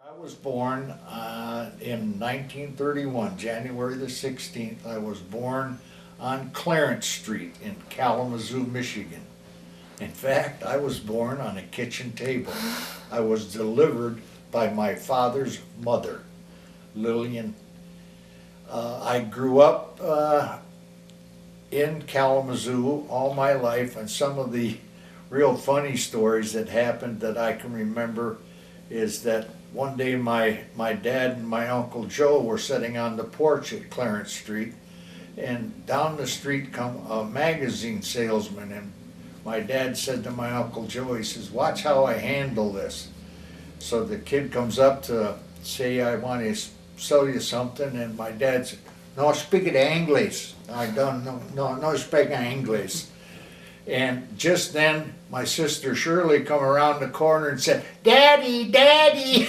I was born in 1931, January the 16th. I was born on Clarence Street in Kalamazoo, Michigan. In fact, I was born on a kitchen table. I was delivered by my father's mother, Lillian. I grew up in Kalamazoo all my life, and some of the real funny stories that happened that I can remember is that one day my dad and my Uncle Joe were sitting on the porch at Clarence Street, and down the street come a magazine salesman, and my dad said to my Uncle Joe, he says, "Watch how I handle this." So the kid comes up to say, "I want to sell you something," and my dad said, "No, speak it English. I don't know, no speak English." And just then, my sister Shirley come around the corner and said, "Daddy, Daddy,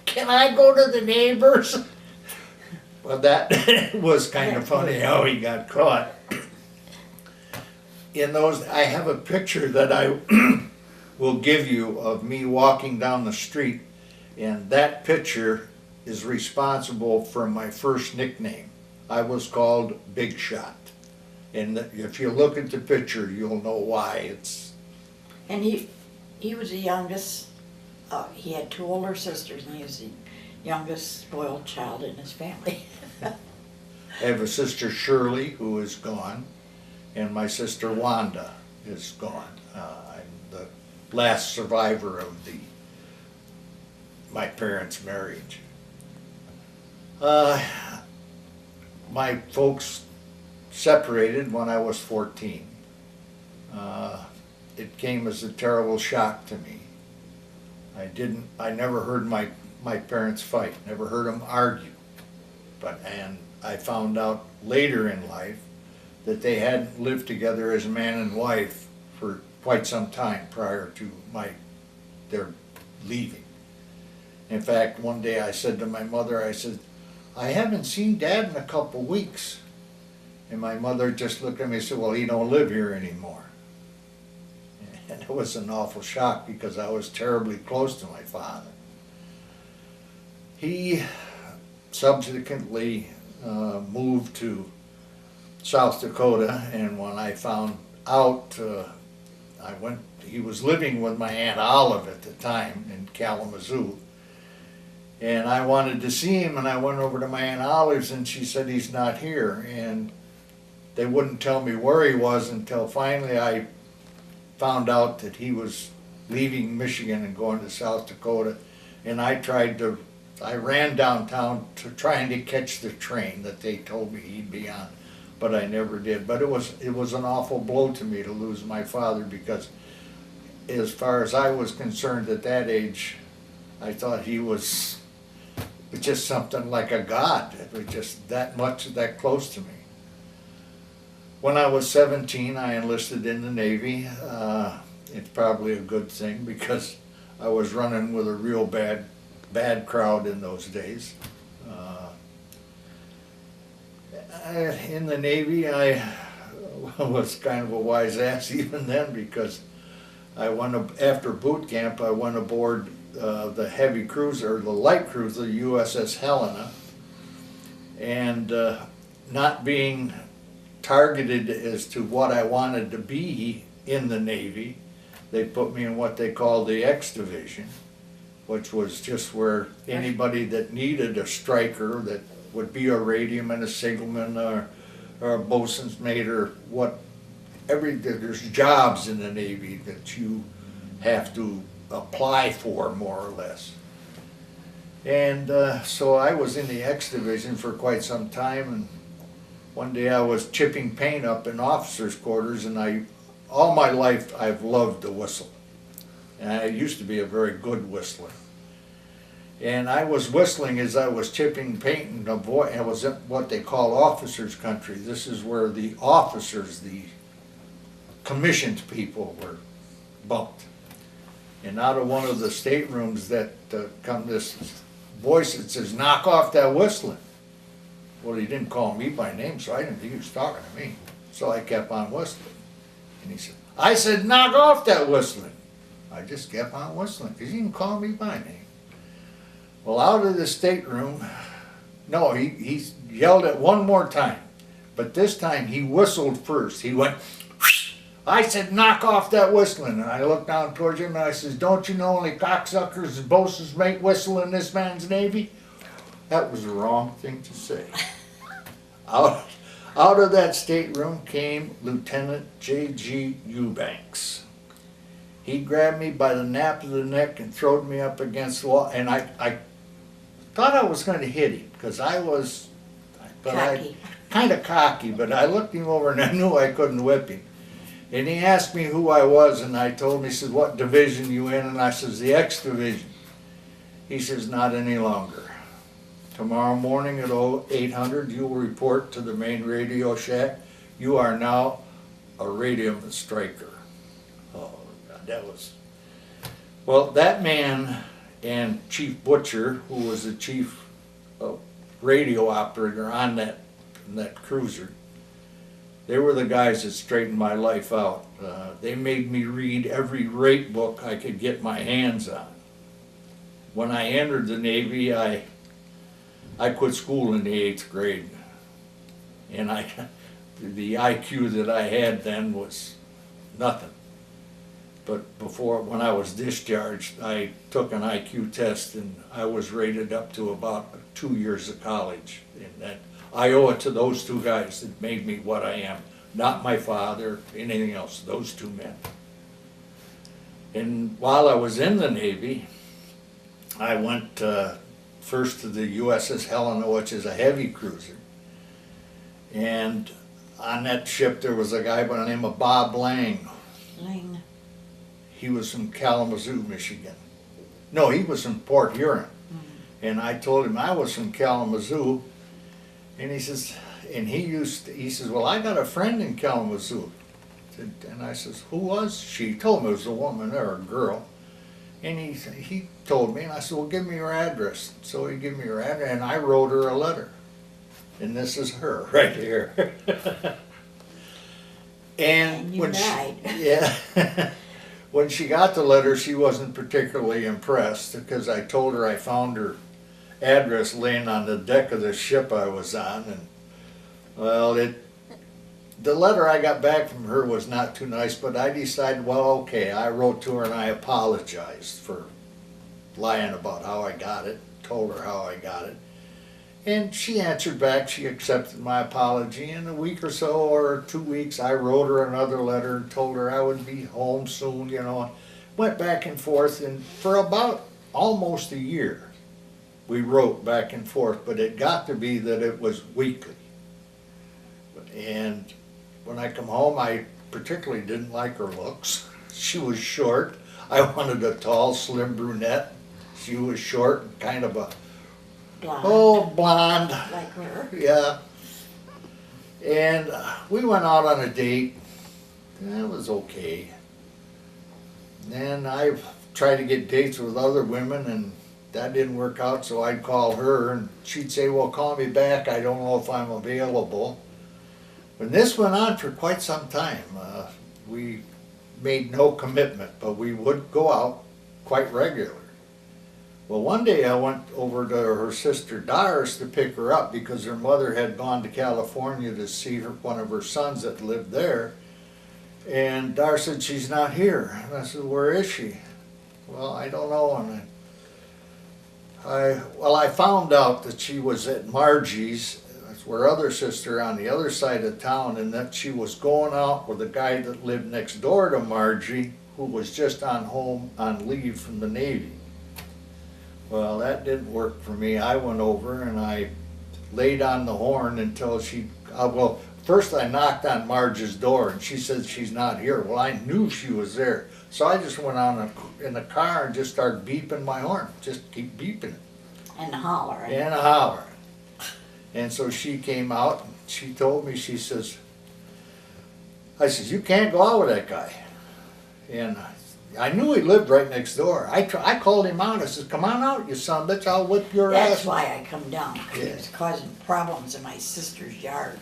can I go to the neighbors?" Well, that was kind of funny how he got caught. In those, I have a picture that I will give you of me walking down the street, and that picture is responsible for my first nickname. I was called Big Shot. And if you look at the picture, you'll know why. And he was the youngest. He had two older sisters, and he was the youngest spoiled child in his family. I have a sister Shirley who is gone, and my sister Wanda is gone. I'm the last survivor of my parents' marriage. My folks separated when I was 14. It came as a terrible shock to me. I never heard my parents fight, never heard them argue. And I found out later in life that they hadn't lived together as man and wife for quite some time prior to their leaving. In fact, one day I said to my mother, I said, "I haven't seen Dad in a couple weeks." And my mother just looked at me and said, "Well, he don't live here anymore." And it was an awful shock because I was terribly close to my father. He subsequently moved to South Dakota, and when I found out, he was living with my Aunt Olive at the time in Kalamazoo. And I wanted to see him, and I went over to my Aunt Olive's, and she said he's not here. And they wouldn't tell me where he was until finally I found out that he was leaving Michigan and going to South Dakota. And I ran downtown trying to catch the train that they told me he'd be on, but I never did. But it was an awful blow to me to lose my father, because as far as I was concerned at that age, I thought he was just something like a god. It was just that close to me. When I was 17, I enlisted in the Navy. It's probably a good thing because I was running with a real bad crowd in those days. In the Navy, I was kind of a wise ass even then, because after boot camp, I went aboard the heavy cruiser, the light cruiser, USS Helena, and not being targeted as to what I wanted to be in the Navy, they put me in what they call the X Division, which was just where anybody that needed a striker that would be a radioman, a signalman, or a bosun's mate, or there's jobs in the Navy that you have to apply for, more or less. And so I was in the X Division for quite some time, and one day I was chipping paint up in officers' quarters, and all my life I've loved to whistle. And I used to be a very good whistler. And I was whistling as I was chipping paint, and it was in what they call officers' country. This is where the officers, the commissioned people, were bumped. And out of one of the staterooms that come this voice that says, "Knock off that whistling." Well, he didn't call me by name, so I didn't think he was talking to me. So I kept on whistling. And he said, "I said, knock off that whistling." I just kept on whistling because he didn't call me by name. Well, out of the stateroom, no, he yelled it one more time. But this time he whistled first. He went, whoosh. I said, knock off that whistling. And I looked down towards him and I says, don't you know only cocksuckers and bosuns make whistle in this man's Navy? That was the wrong thing to say. Out of that stateroom came Lieutenant J.G. Eubanks. He grabbed me by the nape of the neck and throwed me up against the wall. And I thought I was going to hit him because I was Cocky. kind of cocky, but I looked him over and I knew I couldn't whip him. And he asked me who I was, and I told him, he said, what division you in? And I says, the X division. He says, not any longer. Tomorrow morning at 800, you will report to the main radio shack. You are now a radio striker. Oh, God, that was... Well, that man and Chief Butcher, who was the chief radio operator on that cruiser, they were the guys that straightened my life out. They made me read every rate book I could get my hands on. When I entered the Navy, I quit school in the 8th grade. And the IQ that I had then was nothing. But when I was discharged, I took an IQ test and I was rated up to about 2 years of college. And that I owe it to those two guys that made me what I am. Not my father, anything else, those two men. And while I was in the Navy, I went first to the USS Helena, which is a heavy cruiser. And on that ship there was a guy by the name of Bob Lang. Lang. He was from Kalamazoo, Michigan. No, he was from Port Huron. And I told him I was from Kalamazoo. And he says, he says, well, I got a friend in Kalamazoo. And I says, who was she? He told me it was a woman or a girl. And he told me, and I said, well, give me your address. So he gave me her address, and I wrote her a letter. And this is her right here. And you when died. Yeah. When she got the letter, she wasn't particularly impressed because I told her I found her address laying on the deck of the ship I was on. And well, the letter I got back from her was not too nice, but I decided, well, okay, I wrote to her and I apologized for lying about how I got it, told her how I got it. And she answered back, she accepted my apology. In a week or so, or 2 weeks, I wrote her another letter and told her I would be home soon, you know. Went back and forth, and for about almost a year, we wrote back and forth, but it got to be that it was weekly. And when I come home, I particularly didn't like her looks. She was short. I wanted a tall, slim brunette. She was short and kind of a Blonde. blonde. Like her. Yeah. And we went out on a date. That was okay. And I tried to get dates with other women, and that didn't work out, so I'd call her, and she'd say, well, call me back. I don't know if I'm available. And this went on for quite some time. We made no commitment, but we would go out quite regularly. Well, one day I went over to her sister Doris to pick her up because her mother had gone to California to see one of her sons that lived there. And Doris said, she's not here. And I said, where is she? Well, I don't know. And I found out that she was at Margie's, that's her other sister on the other side of town, and that she was going out with a guy that lived next door to Margie, who was just on leave from the Navy. Well, that didn't work for me. I went over and I laid on the horn until well, first I knocked on Marge's door and she said she's not here. Well, I knew she was there. So I just went on in the car and just started beeping my horn. Just keep beeping it. And hollering. And hollering. And so she came out and she told me, she says, I says, you can't go out with that guy. And I knew he lived right next door. I called him out. I said, come on out, you son of a bitch, I'll whip your ass. That's why I come down, because Yeah. it was causing problems in my sister's yard.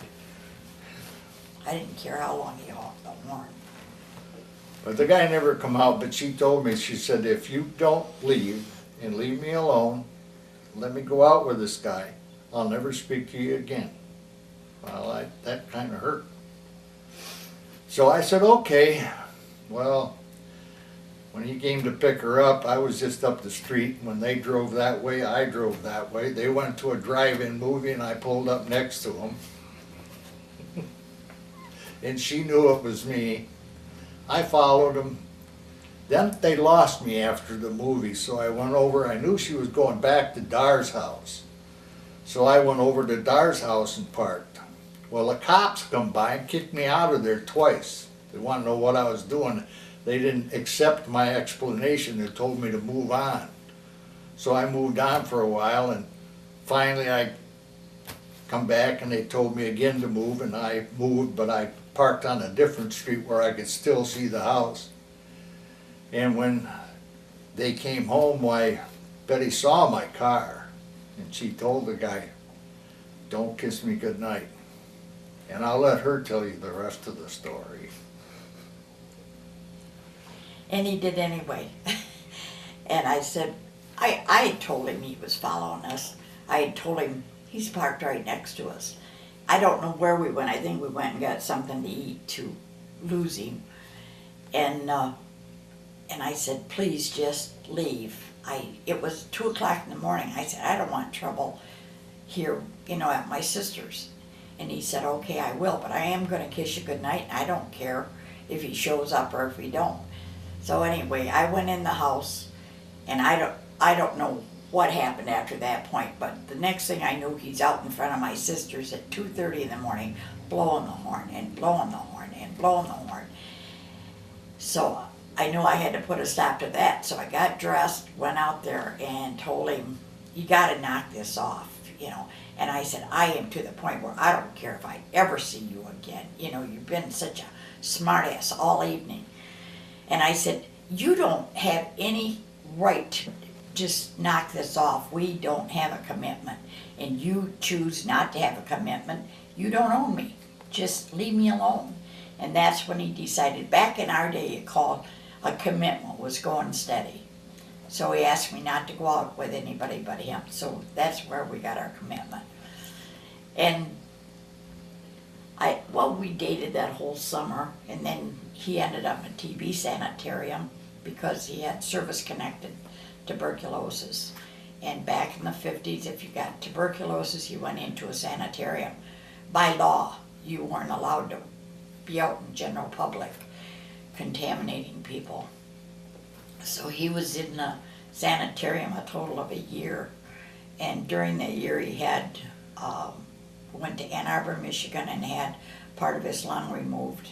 I didn't care how long he honked the horn. But the guy never come out, but she told me, she said, if you don't leave and leave me alone, let me go out with this guy. I'll never speak to you again. Well, that kind of hurt. So I said, okay. Well, when he came to pick her up, I was just up the street. When they drove that way, I drove that way. They went to a drive-in movie and I pulled up next to them. And she knew it was me. I followed them. Then they lost me after the movie, so I went over. I knew she was going back to Dar's house. So I went over to Dar's house and parked. Well, the cops come by and kicked me out of there twice. They wanted to know what I was doing. They didn't accept my explanation. They told me to move on. So I moved on for a while, and finally I come back and they told me again to move, and I moved, but I parked on a different street where I could still see the house. And when they came home, why, Betty saw my car, and she told the guy, "Don't kiss me goodnight." And I'll let her tell you the rest of the story. And he did anyway. And I said, I had told him he was following us. I had told him he's parked right next to us. I don't know where we went. I think we went and got something to eat to lose him. And I said, please just leave. It was 2 o'clock in the morning. I said, I don't want trouble here, at my sister's. And he said, okay, I will, but I am going to kiss you goodnight. I don't care if he shows up or if he don't. So anyway, I went in the house, and I don't know what happened after that point, but the next thing I knew, he's out in front of my sister's at 2:30 in the morning, blowing the horn and blowing the horn and blowing the horn. So I knew I had to put a stop to that, so I got dressed, went out there, and told him, you got to knock this off, And I said, I am to the point where I don't care if I ever see you again. You've been such a smartass all evening. And I said, you don't have any right to just knock this off. We don't have a commitment. And you choose not to have a commitment. You don't own me. Just leave me alone. And that's when he decided, back in our day, it called a commitment was going steady. So he asked me not to go out with anybody but him. So that's where we got our commitment. And we dated that whole summer, and then he ended up in a TB sanitarium because he had service-connected tuberculosis. And back in the 50s, if you got tuberculosis, you went into a sanitarium. By law, you weren't allowed to be out in general public contaminating people. So he was in the sanitarium a total of a year. And during that year, he had went to Ann Arbor, Michigan, and had part of his lung removed.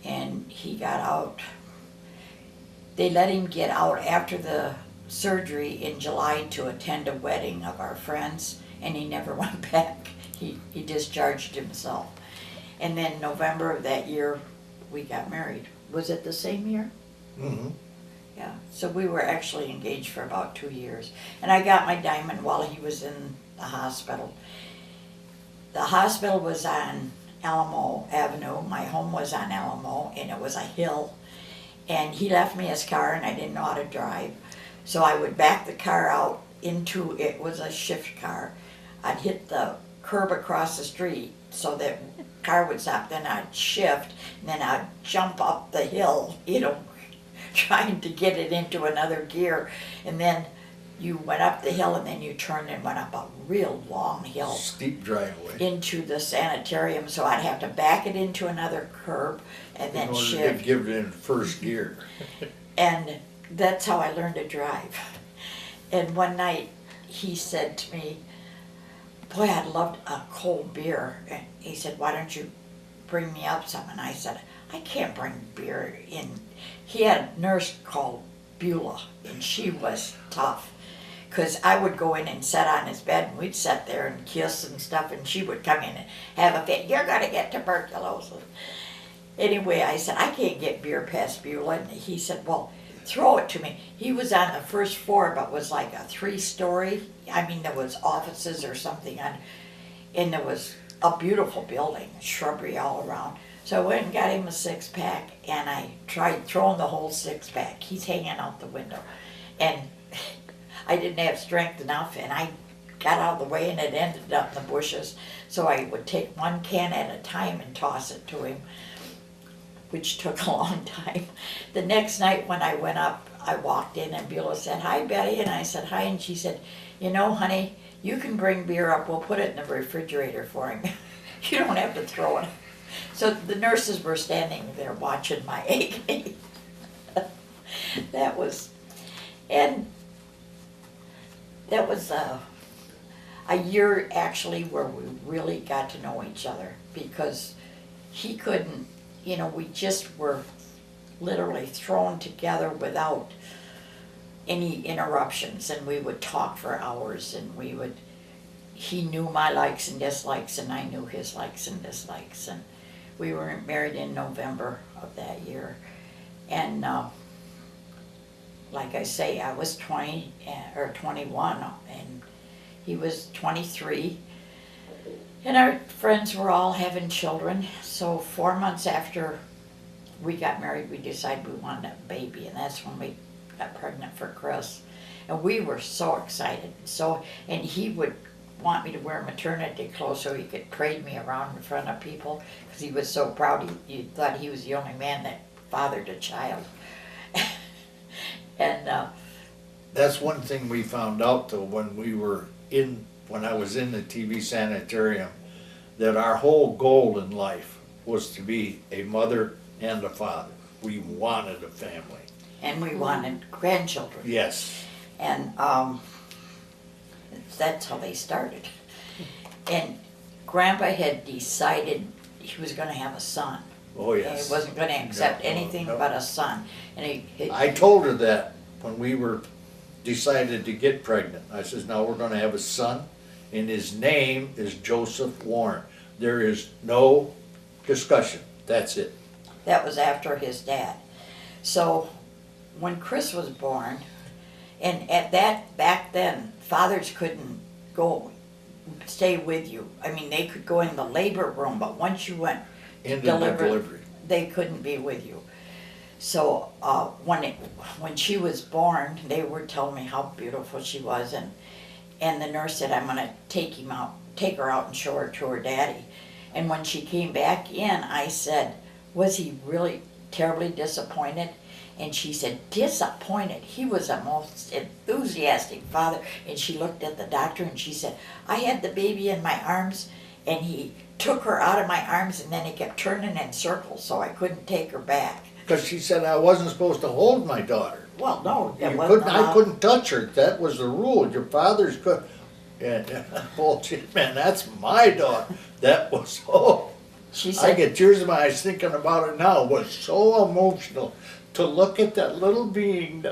And he got out. They let him get out after the surgery in July to attend a wedding of our friends, and he never went back. He discharged himself. And then November of that year, we got married. Was it the same year? Mm-hmm. Yeah, so we were actually engaged for about 2 years. And I got my diamond while he was in the hospital. The hospital was on Alamo Avenue. My home was on Alamo, and it was a hill. And he left me his car, and I didn't know how to drive. So I would back the car out into, it was a shift car. I'd hit the curb across the street so that car would stop. Then I'd shift, and then I'd jump up the hill, trying to get it into another gear. And then you went up the hill, and then you turned and went up a real long hill Steep driveway. into the sanitarium. So I'd have to back it into another curb and then In order shift. to give it in first gear. And that's how I learned to drive. And one night he said to me, boy, I'd love a cold beer. And he said, why don't you bring me up some? And I said, I can't bring beer in. He had a nurse called Beulah, and she was tough. Because I would go in and sit on his bed, and we'd sit there and kiss and stuff, and she would come in and have a fit. You're going to get tuberculosis. Anyway, I said, I can't get beer past Beulah. And he said, well, throw it to me. He was on the first floor, but was like a 3-story. I mean, there was offices or something on, and there was a beautiful building, shrubbery all around. So I went and got him a 6-pack, and I tried throwing the whole 6-pack. He's hanging out the window. And I didn't have strength enough, and I got out of the way, and it ended up in the bushes. So I would take one can at a time and toss it to him, which took a long time. The next night when I went up, I walked in and Beulah said, "Hi, Betty," and I said, "Hi," and she said, "You know, honey, you can bring beer up, we'll put it in the refrigerator for him. You don't have to throw it." So the nurses were standing there watching my agony. That was a year actually where we really got to know each other, because he couldn't, we just were literally thrown together without any interruptions, and we would talk for hours, and he knew my likes and dislikes, and I knew his likes and dislikes, and we were married in November of that year. And like I say, I was 20 or 21, and he was 23, and our friends were all having children. So 4 months after we got married, we decided we wanted a baby, and that's when we got pregnant for Chris. And we were so excited. And he would want me to wear maternity clothes so he could parade me around in front of people, because he was so proud. He thought he was the only man that fathered a child. And That's one thing we found out though when I was in the TV sanitarium, that our whole goal in life was to be a mother and a father. We wanted a family. and we wanted grandchildren. Yes. And that's how they started. And Grandpa had decided he was gonna have a son. Oh, And yes. he wasn't gonna accept No, anything no. but a son. And I told her that when we decided to get pregnant. I says, now we're gonna have a son, and his name is Joseph Warren. There is no discussion. That's it. that was after his dad. So when Chris was born, and back then, fathers couldn't stay with you. I mean, they could go in the labor room, but once you went Into the delivery. they couldn't be with you. So when she was born, they were telling me how beautiful she was, and the nurse said, "I'm gonna take her out and show her to her daddy." And when she came back in, I said, "Was he really terribly disappointed?" And she said, "Disappointed? He was a most enthusiastic father." And she looked at the doctor and she said, "I had the baby in my arms, and he took her out of my arms, and then he kept turning in circles, so I couldn't take her back." Because she said I wasn't supposed to hold my daughter. Well, no, that You wasn't couldn't, I allowed. couldn't touch her. That was the rule. Your fathers could. And bullshit, man, that's my daughter. That was She I said, get tears in my eyes thinking about it now. It was so emotional to look at that little being.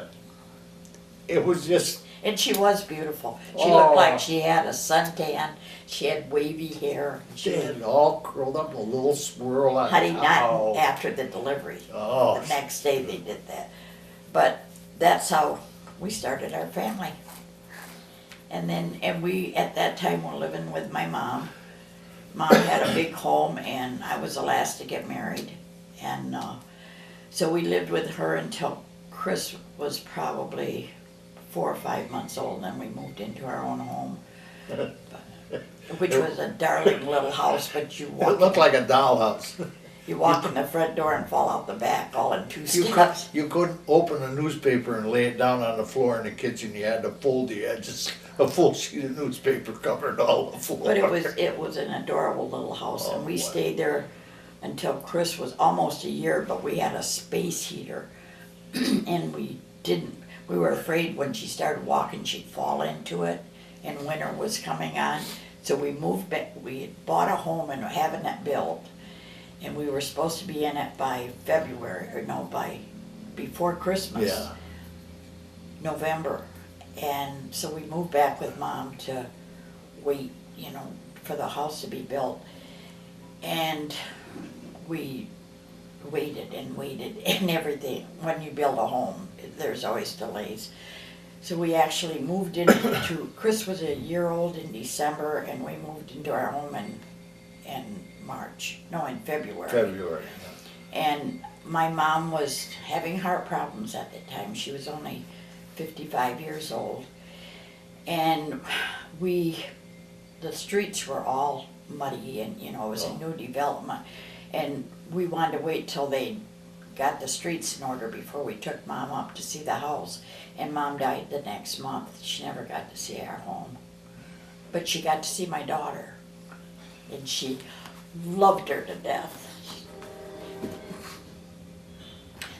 It was just. and she was beautiful. She Oh. looked like she had a suntan. She had wavy hair. She had it all curled up in a little swirl. Honey, not Oh. after the delivery. Oh. The next day they did that. But that's how we started our family. And we, at that time, were living with my mom. Mom had a big home, and I was the last to get married. And so we lived with her until Chris was probably 4 or 5 months old, and then we moved into our own home, which was a darling little house, but It looked like a dollhouse. you walk in the front door and fall out the back, all in 2 You steps. couldn't open a newspaper and lay it down on the floor in the kitchen. You had to fold the edges. A full sheet of newspaper covered all the floor. But it was an adorable little house, and we boy. stayed there until Chris was almost a year, but we had a space heater. And we were afraid when she started walking, she'd fall into it, and winter was coming on. So we moved back, we had bought a home and having it built, and we were supposed to be in it by before Christmas. Yeah. November. And so we moved back with Mom to wait, for the house to be built. And we waited and everything. When you build a home, there's always delays. So we actually moved into, Chris was a year old in December, and we moved into our home in February. February. And my mom was having heart problems at the time. She was only 55 years old. And the streets were all muddy and, it was a new development. And we wanted to wait till they got the streets in order before we took Mom up to see the house. And Mom died the next month. She never got to see our home. But she got to see my daughter. And she loved her to death.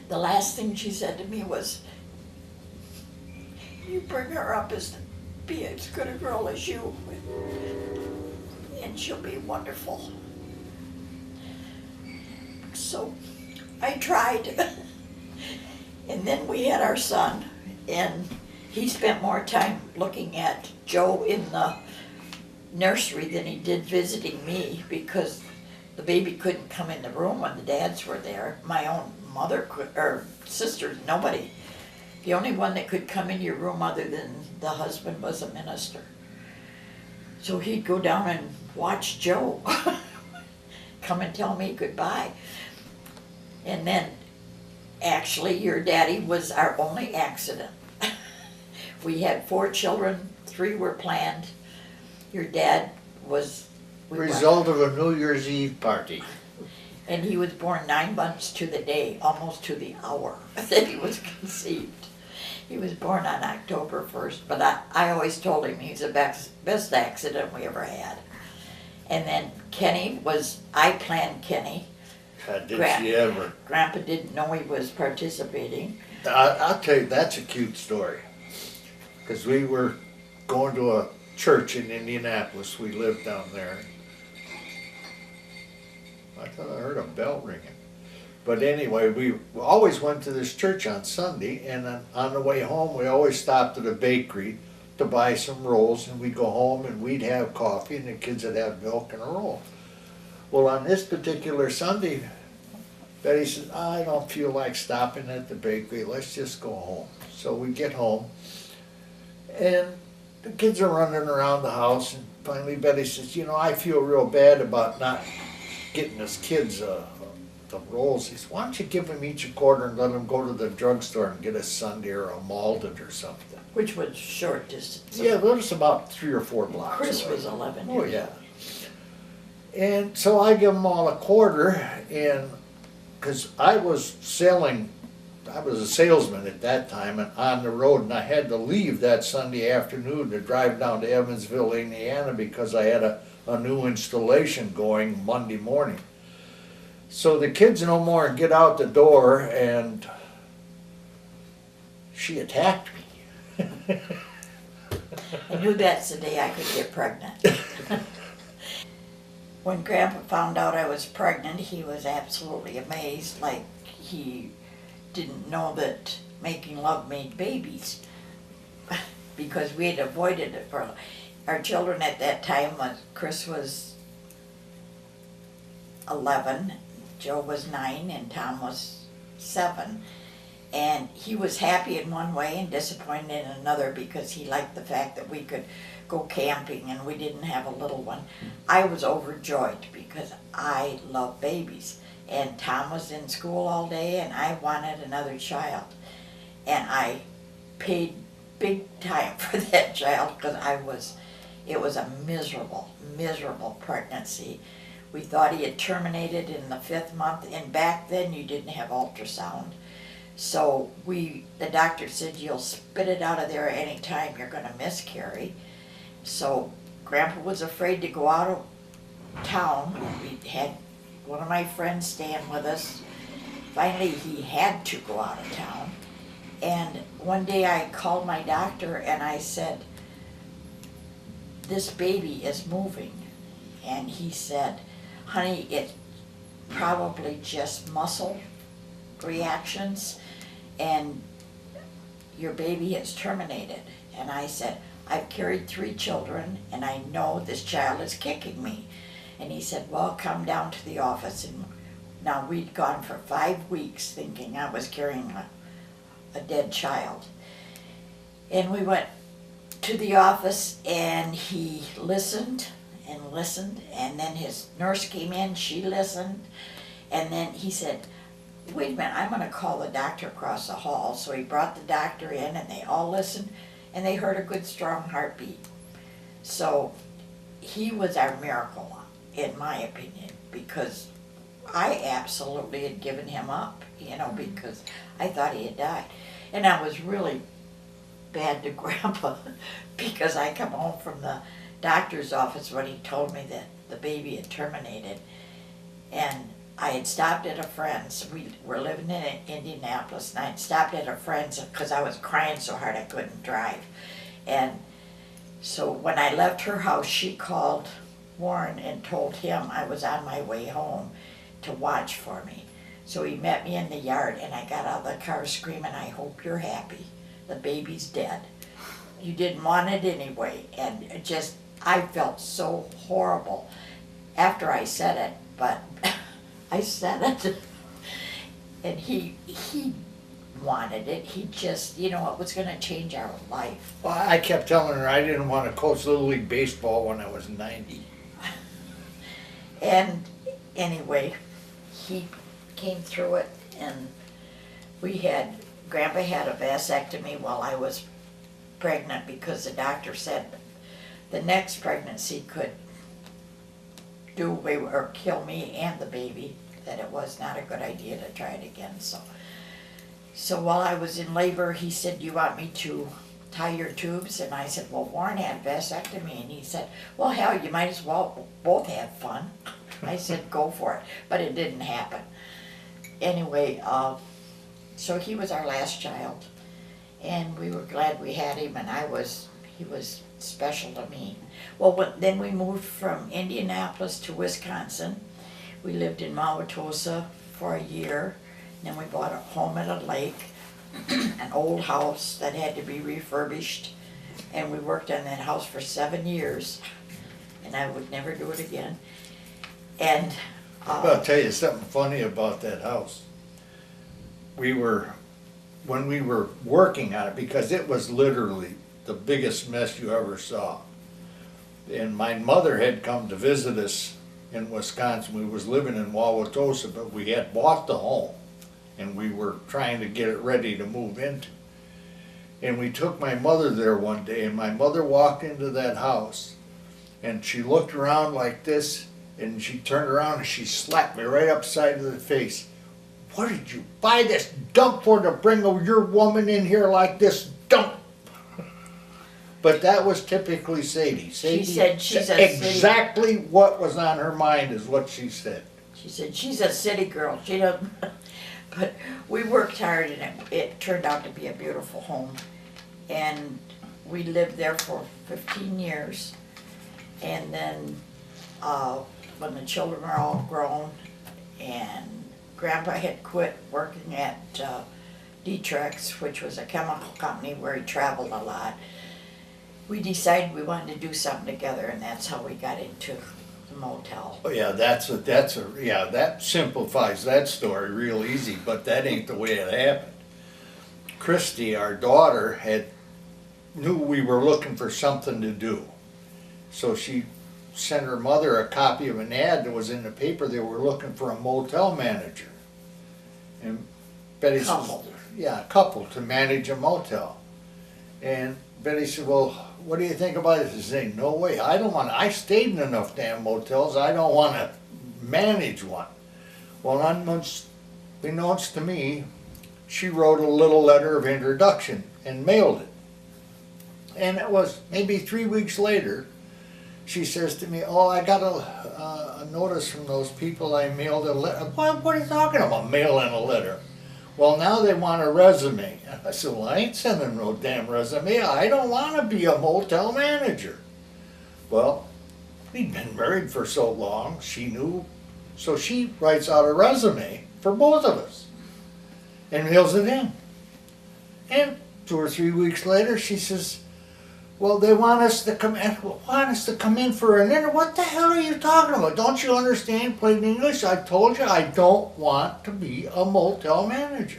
The last thing she said to me was, "You bring her up as be as good a girl as you, and she'll be wonderful." So I tried. And then we had our son, and he spent more time looking at Joe in the nursery than he did visiting me, because the baby couldn't come in the room when the dads were there. My own mother could, or sisters, nobody. The only one that could come in your room other than the husband was a minister. So he'd go down and watch Joe come and tell me goodbye. And then, actually, your daddy was our only accident. We had 4 children, 3 were planned. Your dad was... Result of a New Year's Eve party. And he was born 9 months to the day, almost to the hour that he was conceived. He was born on October 1st, but I always told him he's the best accident we ever had. And then Kenny I planned Kenny. Did she ever? Grandpa didn't know he was participating. I'll tell you, that's a cute story. Because we were going to a church in Indianapolis. We lived down there. I thought I heard a bell ringing. But anyway, we always went to this church on Sunday, and on the way home we always stopped at a bakery to buy some rolls, and we'd go home and we'd have coffee and the kids would have milk and a roll. Well, on this particular Sunday, Betty said, "I don't feel like stopping at the bakery, let's just go home." So we get home, and the kids are running around the house, and finally Betty says, "I feel real bad about not getting us kids the rolls." He says, "Why don't you give them each a quarter and let them go to the drugstore and get a Sunday or a Malden or something?" Which was short distance. Yeah, that was about 3 or 4 blocks Chris away. was 11 Oh, years yeah. old. And so I give them all a quarter, and because I was a salesman at that time and on the road, and I had to leave that Sunday afternoon to drive down to Evansville, Indiana, because I had a new installation going Monday morning. So the kids no more get out the door, and she attacked me. I knew that's the day I could get pregnant. When Grandpa found out I was pregnant, he was absolutely amazed, like he didn't know that making love made babies, because we had avoided it for our children at that time. Chris was 11, Joe was 9, and Tom was 7. And he was happy in one way and disappointed in another, because he liked the fact that we could go camping and we didn't have a little one. I was overjoyed because I love babies. And Tom was in school all day and I wanted another child. And I paid big time for that child, because it was a miserable, miserable pregnancy. We thought he had terminated in the 5th month, and back then you didn't have ultrasound. So the doctor said, "You'll spit it out of there any time, you're gonna miscarry." So Grandpa was afraid to go out of town. We had one of my friends staying with us. Finally, he had to go out of town. And one day I called my doctor and I said, "This baby is moving." And he said, "Honey, it's probably just muscle reactions, and your baby has terminated." And I said, "I've carried 3 children and I know this child is kicking me." And he said, "Well, come down to the office." And now we'd gone for 5 weeks thinking I was carrying a dead child. And we went to the office and he listened and listened, and then his nurse came in, she listened, and then he said, "Wait a minute, I'm gonna call the doctor across the hall." So he brought the doctor in and they all listened, and they heard a good strong heartbeat. So he was our miracle, in my opinion, because I absolutely had given him up, because I thought he had died. And I was really bad to Grandpa because I come home from the doctor's office when he told me that the baby had terminated. And I had stopped at a friend's. We were living in Indianapolis, and I had stopped at a friend's because I was crying so hard I couldn't drive. And so when I left her house, she called Warren and told him I was on my way home to watch for me. So he met me in the yard, and I got out of the car screaming, "I hope you're happy. The baby's dead. You didn't want it anyway." And I felt so horrible after I said it, but I said it. And he wanted it. He just, it was gonna change our life. Well, I kept telling her I didn't want to coach Little League Baseball when I was 90. And anyway, he came through it, and Grandpa had a vasectomy while I was pregnant because the doctor said the next pregnancy could do away or kill me and the baby, that it was not a good idea to try it again. So while I was in labor, he said, "Do you want me to tie your tubes?" And I said, "Well, Warren had vasectomy." And he said, "Well, hell, you might as well both have fun." I said, "Go for it," but it didn't happen. Anyway, so he was our last child, and we were glad we had him, and he was special to me. Well, then we moved from Indianapolis to Wisconsin. We lived in Wauwatosa for a year. Then we bought a home at a lake, an old house that had to be refurbished, and we worked on that house for 7 years, and I would never do it again. And I'll tell you something funny about that house. When we were working on it, because it was literally the biggest mess you ever saw. And my mother had come to visit us in Wisconsin. We was living in Wauwatosa, but we had bought the home, and we were trying to get it ready to move into. And we took my mother there one day, and my mother walked into that house, and she looked around like this, and she turned around and she slapped me right upside of the face. "What did you buy this dump for, to bring your woman in here like this dump?" But that was typically Sadie. She said she's a exactly what was on her mind is what she said. She said she's a city girl. She doesn't. But we worked hard, and it turned out to be a beautiful home. And we lived there for 15 years. And then when the children were all grown, and Grandpa had quit working at Detrex, which was a chemical company where he traveled a lot, we decided we wanted to do something together, and that's how we got into the motel. Oh yeah, that simplifies that story real easy, but that ain't the way it happened. Christy, our daughter, knew we were looking for something to do. So she sent her mother a copy of an ad that was in the paper. They were looking for a motel manager. And Betty said, "Yeah, a couple to manage a motel." And Betty said, "Well, what do you think about it?" She said, "No way, I stayed in enough damn motels, I don't want to manage one." Well, unbeknownst to me, she wrote a little letter of introduction and mailed it. And it was maybe 3 weeks later, she says to me, "Oh, I got a notice from those people I mailed a letter." What are you talking about, mailing a letter? "Well, now they want a resume." I said, "Well, I ain't sending no damn resume. I don't want to be a motel manager." Well, we'd been married for so long, she knew. So she writes out a resume for both of us and mails it in. And 2 or 3 weeks later, she says, "Well, they want us to come in for an interview." What the hell are you talking about? Don't you understand plain English? I told you I don't want to be a motel manager.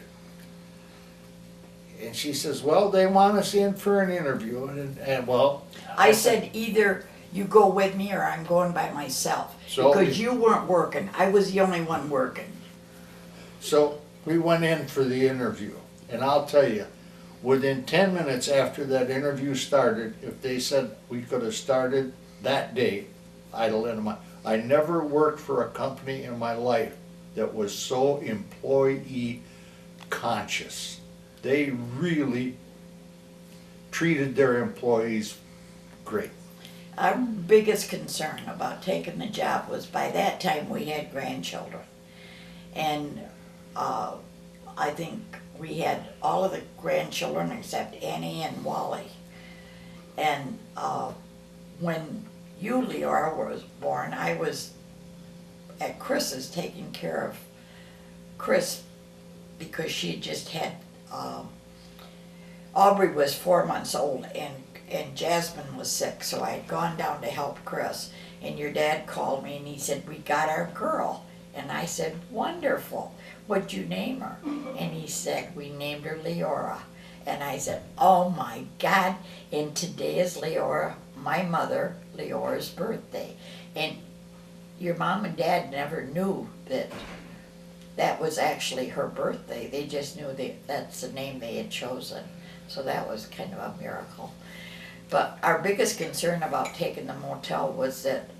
And she says, "Well, they want us in for an interview." And well, I said, either you go with me or I'm going by myself. So because you weren't working. I was the only one working. So we went in for the interview. And I'll tell you, Within 10 minutes after that interview started, if they said we could have started that day, I'd have let them. I never worked for a company in my life that was so employee conscious. They really treated their employees great. Our biggest concern about taking the job was by that time we had grandchildren. And I think we had all of the grandchildren except Annie and Wally. And when you, Leora, was born, I was at Chris's taking care of Chris because she just had, Aubrey was 4 months old and Jasmine was sick, so I had gone down to help Chris. And your dad called me and he said, we got our girl. And I said, wonderful. What'd you name her? And he said, we named her Leora. And I said, oh my God. And today is Leora, my mother, Leora's birthday. And your mom and dad never knew that that was actually her birthday. They just knew that that's the name they had chosen. So that was kind of a miracle. But our biggest concern about taking the motel was that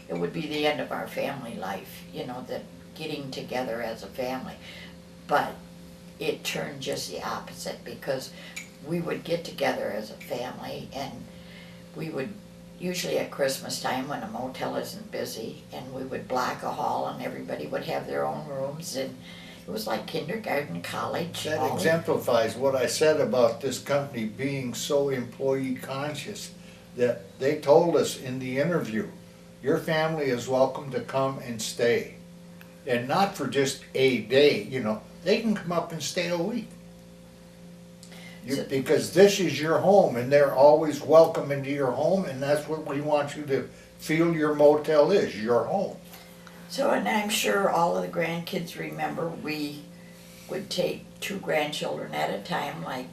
it would be the end of our family life, you know, that getting together as a family. But it turned just the opposite because we would get together as a family and we would usually at Christmas time when a motel isn't busy and we would block a hall and everybody would have their own rooms and it was like kindergarten, college. That exemplifies what I said about this company being so employee conscious, that they told us in the interview, your family is welcome to come and stay. And not for just a day, you know, they can come up and stay a week. Because this is your home and they're always welcome into your home and that's what we want you to feel your motel is, your home. So, and I'm sure all of the grandkids remember we would take 2 grandchildren at a time, like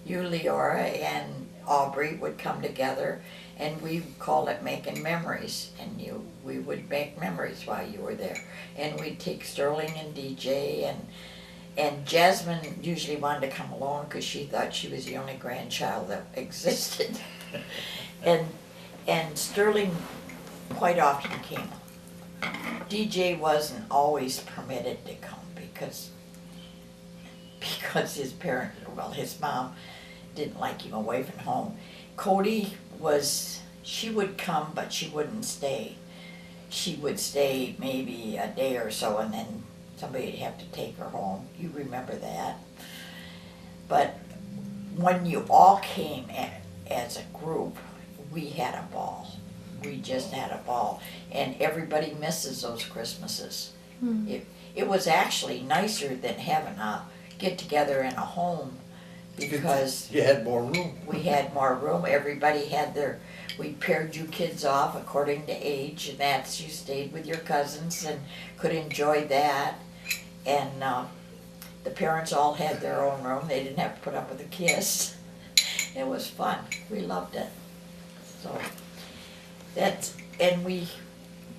you, Leora, and Aubrey would come together, and we called it making memories. And we would make memories while you were there. And we'd take Sterling and DJ, and Jasmine usually wanted to come along because she thought she was the only grandchild that existed. and Sterling quite often came. DJ wasn't always permitted to come because his parent, well, his mom didn't like him away from home. Cody she would come, but she wouldn't stay. She would stay maybe a day or so, and then somebody'd have to take her home. You remember that. But when you all came as a group, we had a ball. We just had a ball, and everybody misses those Christmases. It was actually nicer than having a get-together in a home because you had more room. We had more room. Everybody had we paired you kids off according to age, and that's you stayed with your cousins and could enjoy that. And the parents all had their own room. They didn't have to put up with the kids. It was fun. We loved it. So.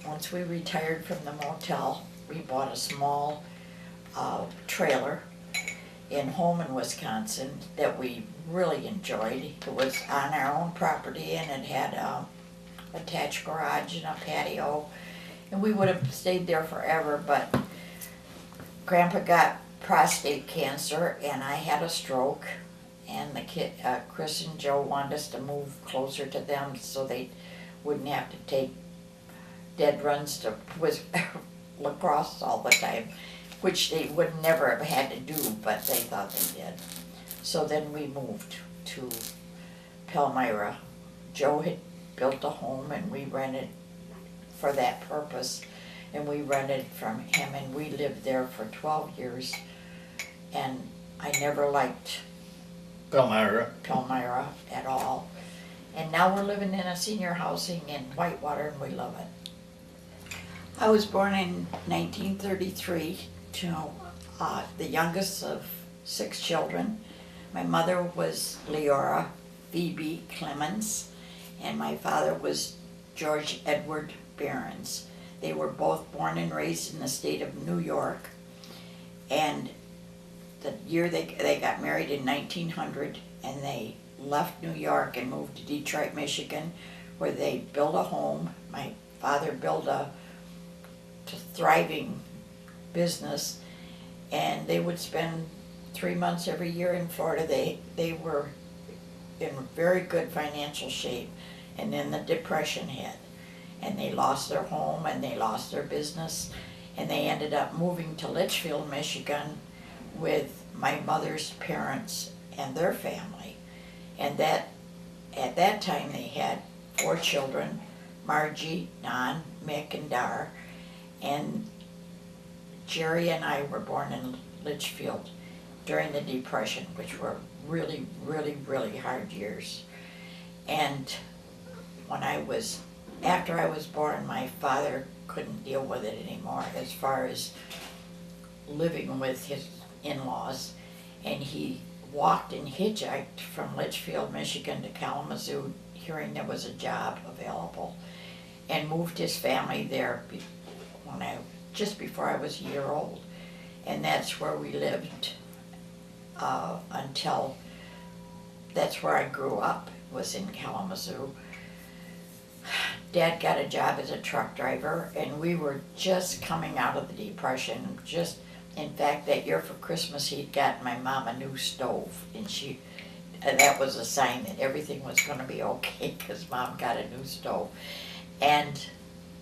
Once we retired from the motel, we bought a small trailer in Holman, Wisconsin that we really enjoyed. It was on our own property and it had a attached garage and a patio. And we would have stayed there forever, but Grandpa got prostate cancer and I had a stroke. And Chris and Joe wanted us to move closer to them so they wouldn't have to take dead runs to lacrosse all the time, which they would never have had to do, but they thought they did. So then we moved to Palmyra. Joe had built a home and we rented for that purpose, and we rented from him and we lived there for 12 years, and I never liked Palmyra at all. And now we're living in a senior housing in Whitewater and we love it. I was born in 1933 to the youngest of 6 children. My mother was Leora Phoebe Clemens and my father was George Edward Behrens. They were both born and raised in the state of New York, and the year they got married in 1900, and they left New York and moved to Detroit, Michigan, where they built a home. My father built a thriving business, and they would spend 3 months every year in Florida. They were in very good financial shape, and then the Depression hit, and they lost their home and they lost their business, and they ended up moving to Litchfield, Michigan with my mother's parents and their family. And that at that time they had 4 children, Margie, Nan, Mick, and Dar, and Jerry and I were born in Litchfield during the Depression, which were really, really, really hard years. And after I was born, my father couldn't deal with it anymore as far as living with his in-laws, and he walked and hitchhiked from Litchfield, Michigan to Kalamazoo, hearing there was a job available, and moved his family there just before I was a year old. And that's where we lived until, that's where I grew up, was in Kalamazoo. Dad got a job as a truck driver, and we were just coming out of the Depression. In fact, that year for Christmas, he'd gotten my mom a new stove, and that was a sign that everything was going to be okay, because Mom got a new stove. And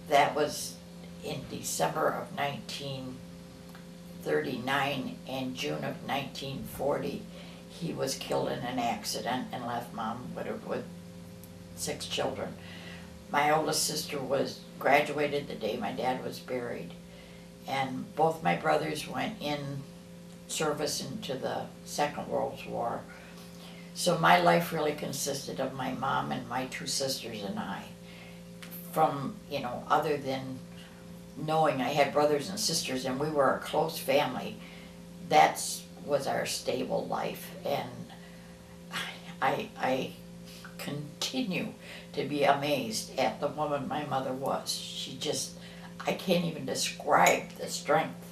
that was in December of 1939, and June of 1940, he was killed in an accident and left Mom with 6 children. My oldest sister was graduated the day my dad was buried, and both my brothers went in service into the Second World War. So my life really consisted of my mom and my 2 sisters and I. From, other than knowing I had brothers and sisters and we were a close family, that was our stable life. And I continue to be amazed at the woman my mother was. I can't even describe the strength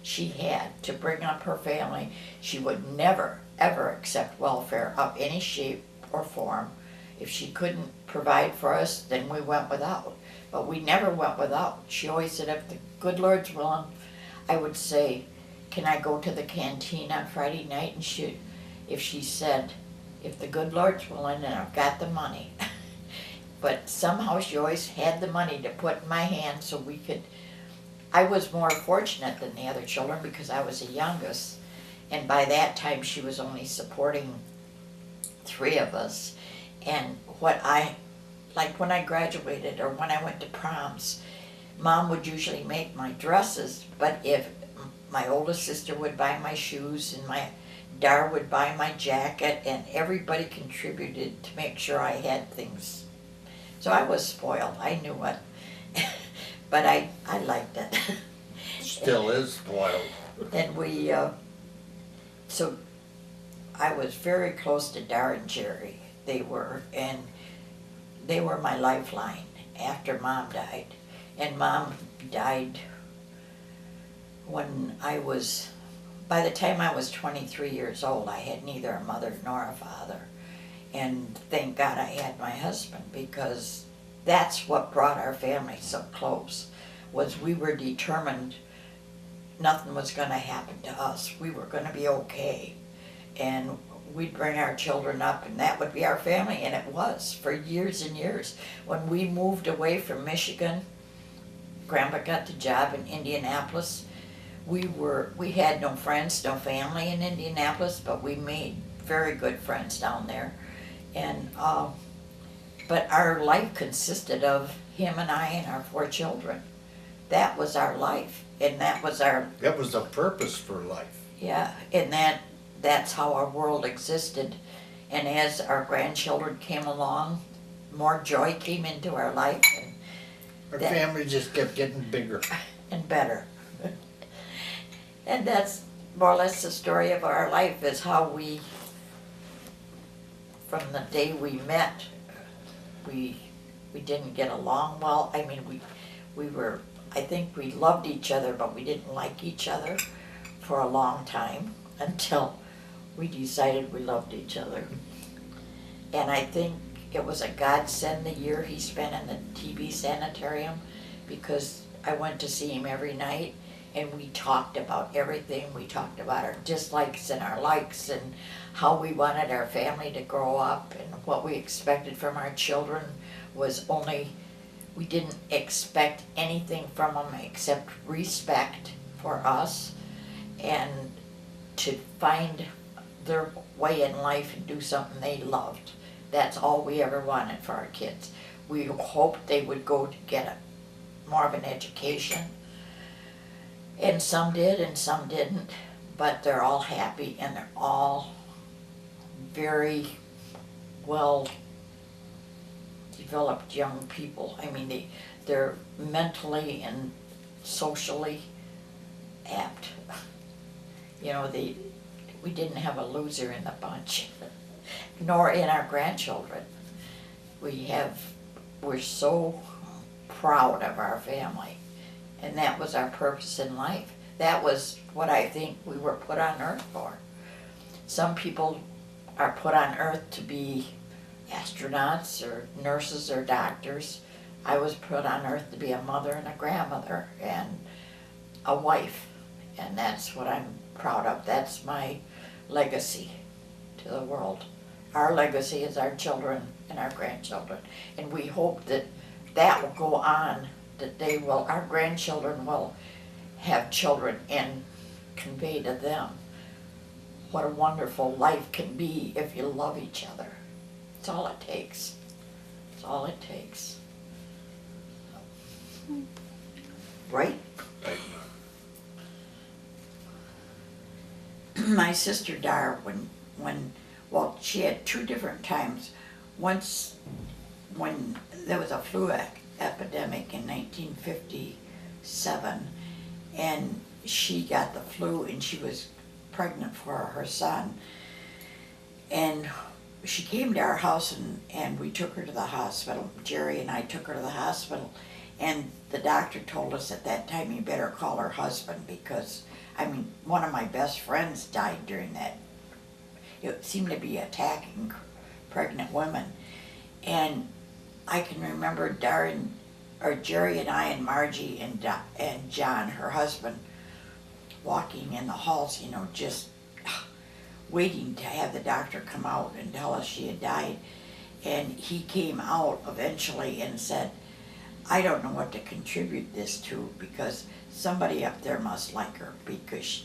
she had to bring up her family. She would never, ever accept welfare of any shape or form. If she couldn't provide for us, then we went without. But we never went without. She always said, if the good Lord's willing, I would say, can I go to the canteen on Friday night? And if she said, if the good Lord's willing, and I've got the money. But somehow she always had the money to put in my hand so I was more fortunate than the other children because I was the youngest. And by that time she was only supporting 3 of us. And when I graduated or when I went to proms, Mom would usually make my dresses, but if my oldest sister would buy my shoes and my Dar would buy my jacket, and everybody contributed to make sure I had things. So I was spoiled, I knew it, but I liked it. Still is spoiled. And so I was very close to Dar and Jerry. They were my lifeline after Mom died. And Mom died by the time I was 23 years old, I had neither a mother nor a father. And thank God I had my husband, because that's what brought our family so close, was we were determined nothing was going to happen to us. We were going to be okay. And we'd bring our children up, and that would be our family, and it was for years and years. When we moved away from Michigan, Grandpa got the job in Indianapolis. We had no friends, no family in Indianapolis, but we made very good friends down there. And but our life consisted of him and I and our 4 children. That was our life, and that was the purpose for life. Yeah, and that's how our world existed. And as our grandchildren came along, more joy came into our life. And our family just kept getting bigger. And better. And that's more or less the story of our life, is how from the day we met, we didn't get along well. I mean, I think we loved each other, but we didn't like each other for a long time. until we decided we loved each other. And I think it was a godsend the year he spent in the TB sanitarium, because I went to see him every night and we talked about everything. We talked about our dislikes and our likes and how we wanted our family to grow up, and what we expected from our children was only, we didn't expect anything from them except respect for us and to find their way in life and do something they loved. That's all we ever wanted for our kids. We hoped they would go to get more of an education. And some did and some didn't, but they're all happy and they're all very well developed young people. I mean, they're mentally and socially apt. You know, we didn't have a loser in the bunch, nor in our grandchildren. We're so proud of our family, and that was our purpose in life. That was what I think we were put on earth for. Some people are put on earth to be astronauts or nurses or doctors. I was put on earth to be a mother and a grandmother and a wife, and that's what I'm proud of. That's my legacy to the world. Our legacy is our children and our grandchildren, and we hope that that will go on, that our grandchildren will have children and convey to them what a wonderful life can be if you love each other. It's all it takes. It's all it takes. Right? My sister Dar, well, she had two different times. Once when there was a flu epidemic in 1957, and she got the flu and she was pregnant for her son. And she came to our house and we took her to the hospital. Jerry and I took her to the hospital, and the doctor told us at that time, you better call her husband, because, I mean, one of my best friends died during that. It seemed to be attacking pregnant women. And I can remember Jerry and I and Margie and John, her husband, walking in the halls, you know, just waiting to have the doctor come out and tell us she had died. And he came out eventually and said, I don't know what to contribute this to, because somebody up there must like her, because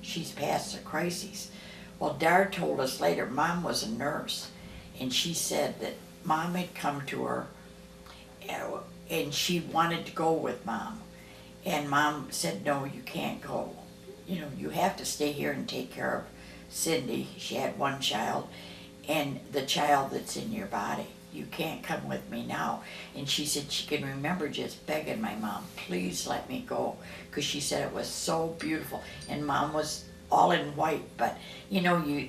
she's past the crises. Well, Dar told us later, Mom was a nurse, and she said that Mom had come to her and she wanted to go with Mom. And Mom said, no, you can't go. You know, you have to stay here and take care of Cindy. She had one child, and the child that's in your body. You can't come with me now. And she said she can remember just begging my mom, please let me go, because she said it was so beautiful. And Mom was all in white, but you know, you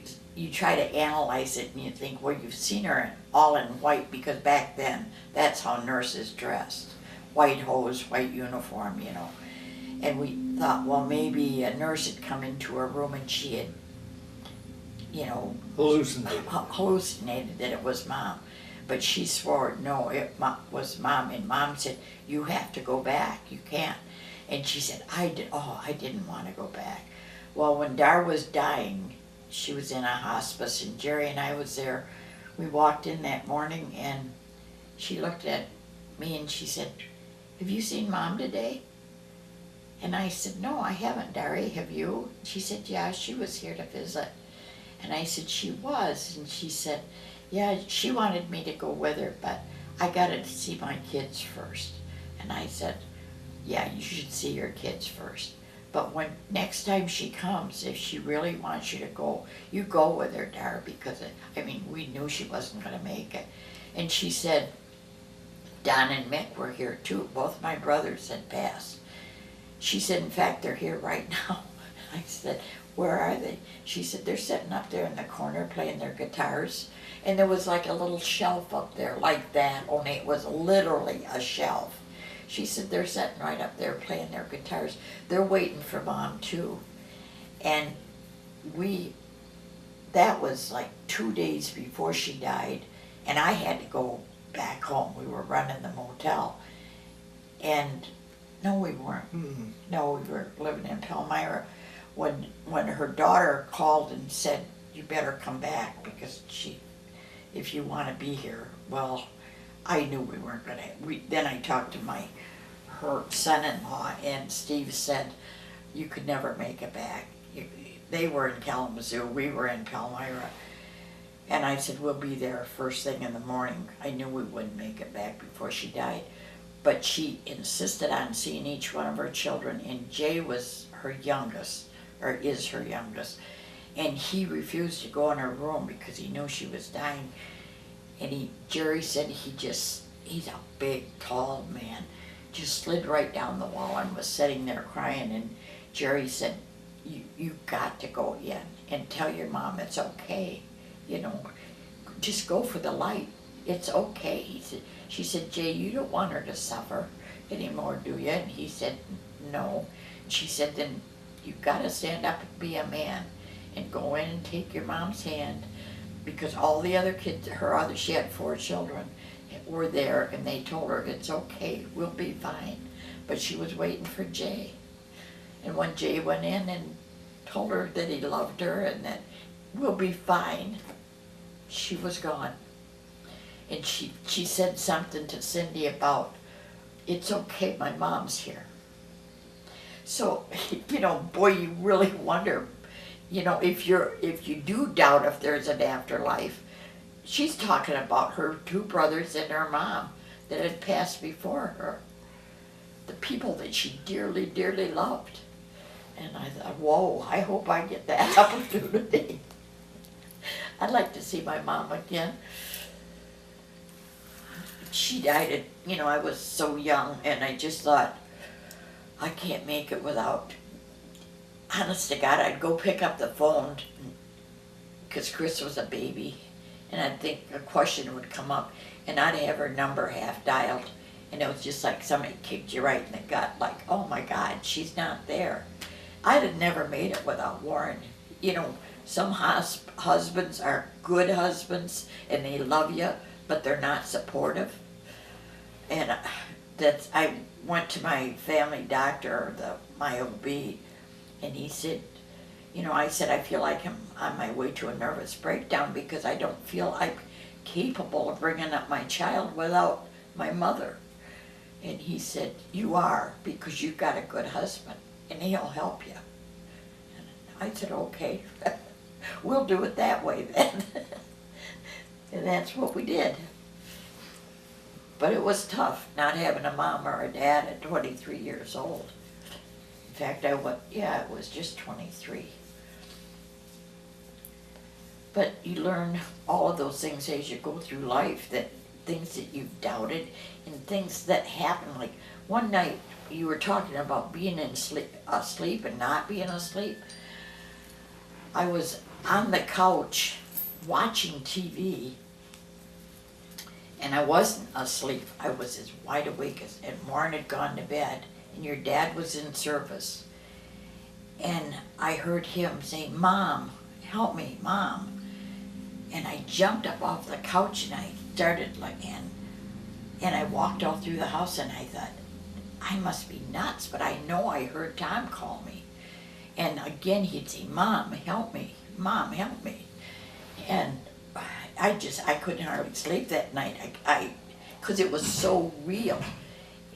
try to analyze it and you think, well, you've seen her all in white, because back then that's how nurses dressed. White hose, white uniform, you know. And we thought, well, maybe a nurse had come into her room and she had, you know, hallucinated that it was Mom. But she swore, no, it was Mom. And Mom said, you have to go back, you can't. And she said, I didn't want to go back. Well, when Dar was dying, she was in a hospice, and Jerry and I was there. We walked in that morning, and she looked at me and she said, have you seen Mom today? And I said, no, I haven't, Dari, have you? She said, yeah, she was here to visit. And I said, she was. And she said, yeah, she wanted me to go with her, but I got to see my kids first. And I said, yeah, you should see your kids first. But when next time she comes, if she really wants you to go, you go with her, Dar, because, I mean, we knew she wasn't going to make it. And she said, Don and Mick were here too. Both my brothers had passed. She said, in fact, they're here right now. I said, where are they? She said, they're sitting up there in the corner playing their guitars. And there was like a little shelf up there like that, only it was literally a shelf. She said, they're sitting right up there playing their guitars. They're waiting for Mom too. And that was like 2 days before she died, and I had to go back home. We were running the motel. And no, we weren't. No, we were living in Palmyra when her daughter called and said, "You better come back because if you want to be here." Well, I knew we weren't gonna. Then I talked to her son-in-law, and Steve said, "You could never make it back." They were in Kalamazoo, we were in Palmyra. And I said, "We'll be there first thing in the morning." I knew we wouldn't make it back before she died. But she insisted on seeing each one of her children, and Jay was her youngest, or is her youngest. And he refused to go in her room because he knew she was dying. And Jerry said he's a big, tall man, just slid right down the wall and was sitting there crying. And Jerry said, you got to go in and tell your mom it's okay, just go for the light. It's okay. She said, "Jay, you don't want her to suffer anymore, do you?" And he said, "No." She said, "Then you've got to stand up and be a man and go in and take your mom's hand," because all the other kids, she had 4 children, were there, and they told her, "It's okay, we'll be fine." But she was waiting for Jay. And when Jay went in and told her that he loved her and that we'll be fine, she was gone. And she said something to Cindy about, "It's okay, my mom's here." So, boy, you really wonder, if you do doubt if there's an afterlife. She's talking about her 2 brothers and her mom that had passed before her. The people that she dearly, dearly loved. And I thought, whoa, I hope I get that opportunity. I'd like to see my mom again. She died at, I was so young, and I just thought, I can't make it without. Honest to God, I'd go pick up the phone, because Chris was a baby, and I'd think a question would come up, and I'd have her number half dialed, and it was just like somebody kicked you right in the gut, like, oh my God, she's not there. I'd have never made it without Warren. Some husbands are good husbands, and they love you, but they're not supportive. And I went to my family doctor, my OB, and he said, I said, I feel like I'm on my way to a nervous breakdown because I don't feel I'm capable of bringing up my child without my mother. And he said, you are, because you've got a good husband, and he'll help you. And I said, okay, we'll do it that way then. And that's what we did. But it was tough not having a mom or a dad at 23 years old. In fact, it was just 23. But you learn all of those things as you go through life, that things that you've doubted and things that happen. Like one night you were talking about being asleep and not being asleep. I was on the couch watching TV, and I wasn't asleep. I was as wide awake and Warren had gone to bed, and your dad was in service. And I heard him say, Mom, help me, Mom. And I jumped up off the couch and I started and I walked all through the house, and I thought, I must be nuts, but I know I heard Tom call me. And again he'd say, Mom, help me, Mom, help me. And I couldn't hardly sleep that night, because it was so real.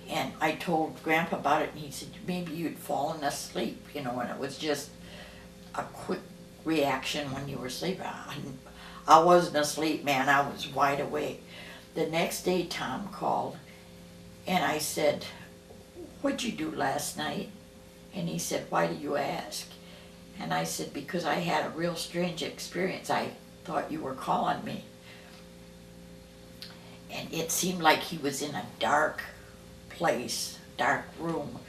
And I told Grandpa about it, and he said, maybe you'd fallen asleep, and it was just a quick reaction when you were sleeping. I wasn't asleep, man, I was wide awake. The next day Tom called, and I said, what'd you do last night? And he said, why do you ask? And I said, because I had a real strange experience. I thought you were calling me. And it seemed like he was in a dark place, dark room,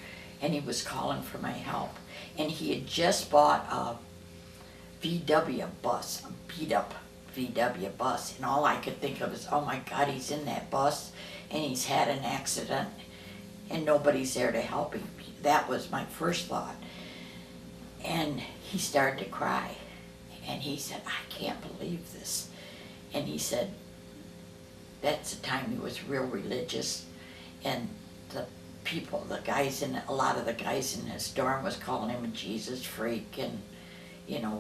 and he was calling for my help. And he had just bought a VW bus, a beat up VW bus, and all I could think of is, oh my God, he's in that bus and he's had an accident and nobody's there to help him. That was my first thought. And he started to cry. And he said, I can't believe this. And he said, that's the time he was real religious. And a lot of the guys in his dorm was calling him a Jesus freak and,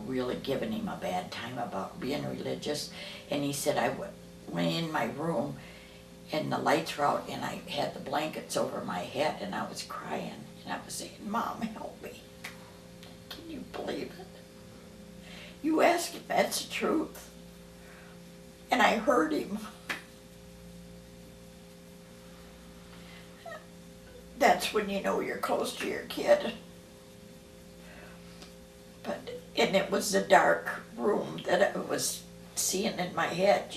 really giving him a bad time about being religious. And he said, went in my room and the lights were out and I had the blankets over my head and I was crying. And I was saying, Mom, help me. Can you believe it? You ask if that's the truth. And I heard him. That's when you know you're close to your kid. And it was the dark room that I was seeing in my head,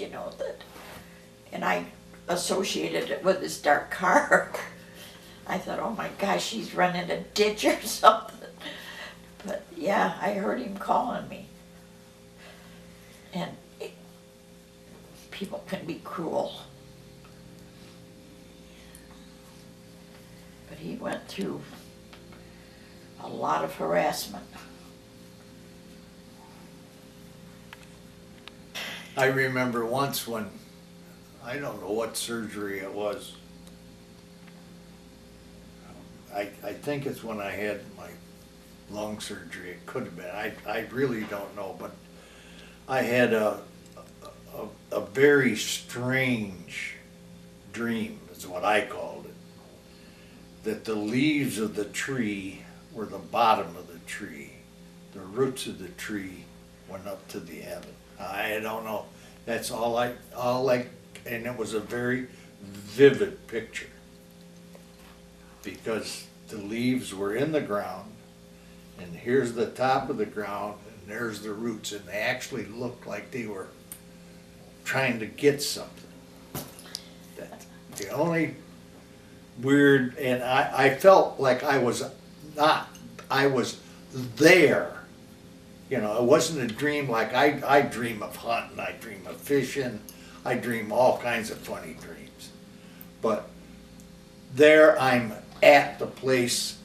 and I associated it with this dark car. I thought, oh my gosh, he's running a ditch or something. But yeah, I heard him calling me. And people can be cruel. But he went through a lot of harassment. I remember once when, I don't know what surgery it was. I think it's when I had my lung surgery. It could have been. I really don't know, but I had a very strange dream, is what I called it. That the leaves of the tree were the bottom of the tree. The roots of the tree went up to the heaven. I don't know. That's all I, and it was a very vivid picture. Because the leaves were in the ground, and here's the top of the ground, and there's the roots, and they actually looked like they were trying to get something. The only weird, and I felt like I was there. It wasn't a dream like I dream of hunting, I dream of fishing, I dream all kinds of funny dreams. But there I'm at the place,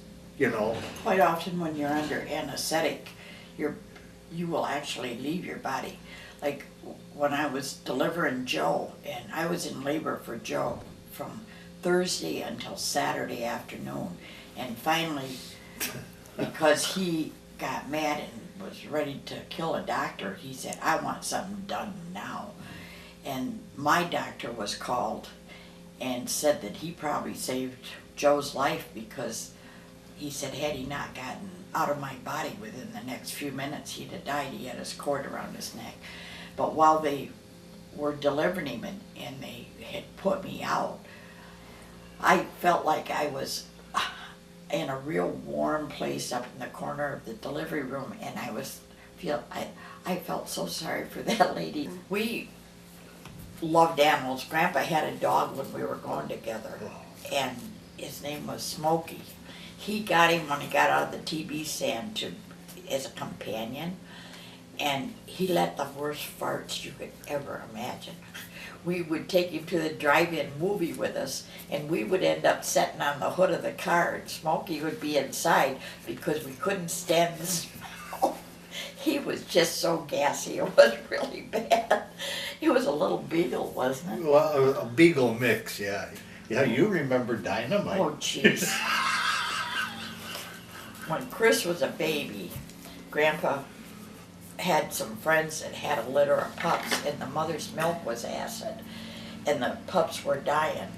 Quite often when you're under anesthetic, you will actually leave your body. Like when I was delivering Joe, and I was in labor for Joe from Thursday until Saturday afternoon, and finally, because he got mad and was ready to kill a doctor, he said, I want something done now. And my doctor was called and said that he probably saved Joe's life, because he said had he not gotten out of my body within the next few minutes, he'd have died. He had his cord around his neck. But while they were delivering him and they had put me out, I felt like I was in a real warm place up in the corner of the delivery room, and I felt so sorry for that lady. We loved animals. Grandpa had a dog when we were going together, and his name was Smokey. He got him when he got out of the TB stand as a companion, and he let the worst farts you could ever imagine. We would take him to the drive-in movie with us, and we would end up sitting on the hood of the car, and Smokey would be inside because we couldn't stand the smell. He was just so gassy. It was really bad. He was a little beagle, wasn't it? Well, a beagle mix, yeah. Yeah, you remember Dynamite. Oh, jeez. When Chris was a baby, Grandpa had some friends that had a litter of pups, and the mother's milk was acid, and the pups were dying.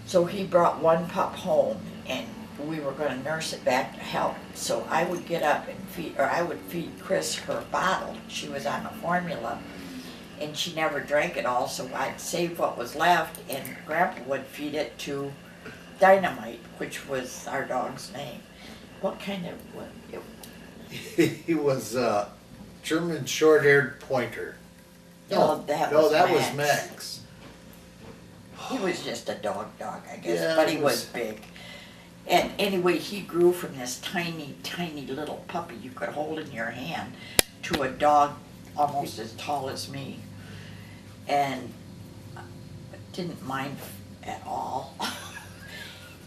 So he brought one pup home, and we were going to nurse it back to health. So I would get up and I would feed Chris her bottle. She was on a formula, and she never drank it all, so I'd save what was left, and Grandpa would feed it to Dynamite, which was our dog's name. What kind of, He was a German short-haired pointer. No, that was Max. Max. He was just a dog, I guess, Yeah, but he he was was- big. And anyway, he grew from this tiny, tiny little puppy you could hold in your hand to a dog almost as tall as me. And I didn't mind at all.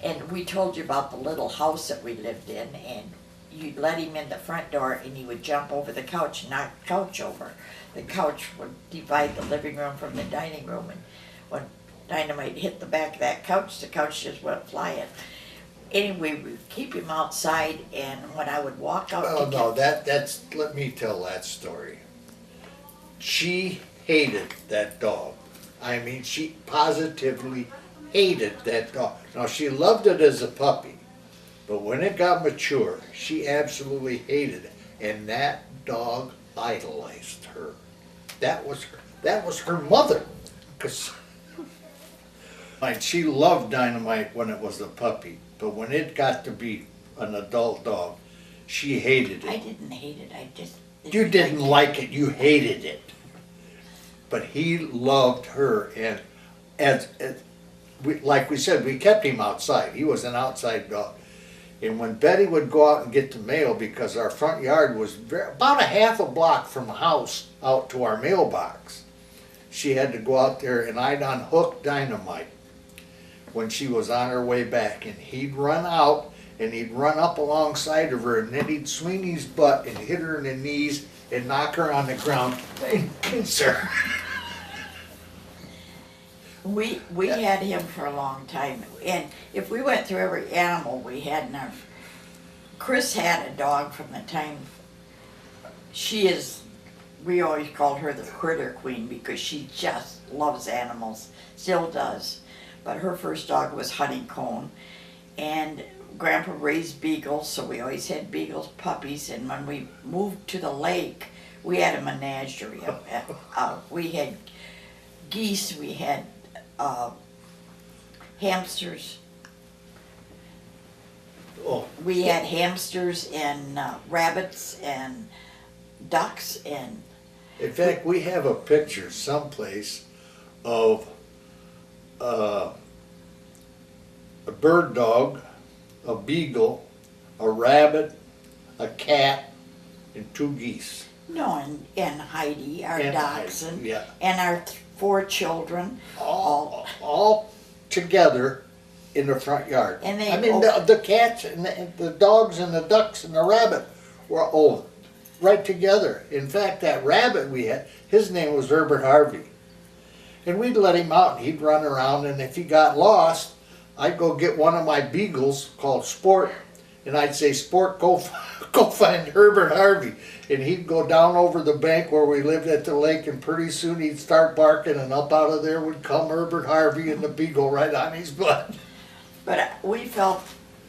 And we told you about the little house that we lived in, and you'd let him in the front door and he would jump over the couch and knock the couch over. The couch would divide the living room from the dining room, and when dynamite hit the back of that couch, the couch just went flying. Anyway, we'd keep him outside, and when I would walk out Oh, to no, get, that's, let me tell that story. She hated that dog. I mean, she positively hated that dog. Now, she loved it as a puppy, but when it got mature, she absolutely hated it. And that dog idolized her. That was her mother. 'Cause like, she loved Dynamite when it was a puppy, but when it got to be an adult dog, she hated I it. didn't hate it, I just. You didn't like it, you hated it. But he loved her, and like we said, we kept him outside. He was an outside dog. And when Betty would go out and get the mail, because our front yard was about a half a block from the house out to our mailbox, she had to go out there, and I'd unhook Dynamite when she was on her way back, and he'd run out and he'd run up alongside of her, and then he'd swing his butt and hit her in the knees and knock her on the ground and pinch her. We had him for a long time, and if we went through every animal we had in our, Chris had a dog from the time, we always called her the critter queen because she just loves animals, still does. But her first dog was Honeycomb, and Grandpa raised beagles, so we always had beagles, puppies, and when we moved to the lake, we had a menagerie. We had geese, we had hamsters. Oh, We had hamsters and rabbits and ducks and in fact, we have a picture someplace of a bird dog, a beagle, a rabbit, a cat, and 2 geese. and Heidi, our And dachshund, yeah, and our 4 children. all together in the front yard. And they I mean, the cats and the dogs and the ducks and the rabbit were all right together. In fact, that rabbit we had, his name was Herbert Harvey. And we'd let him out and he'd run around, and if he got lost, I'd go get one of my beagles called Sport, and I'd say, Sport, go find Herbert Harvey. And he'd go down over the bank where we lived at the lake, and pretty soon he'd start barking, and up out of there would come Herbert Harvey and the beagle right on his butt. But we felt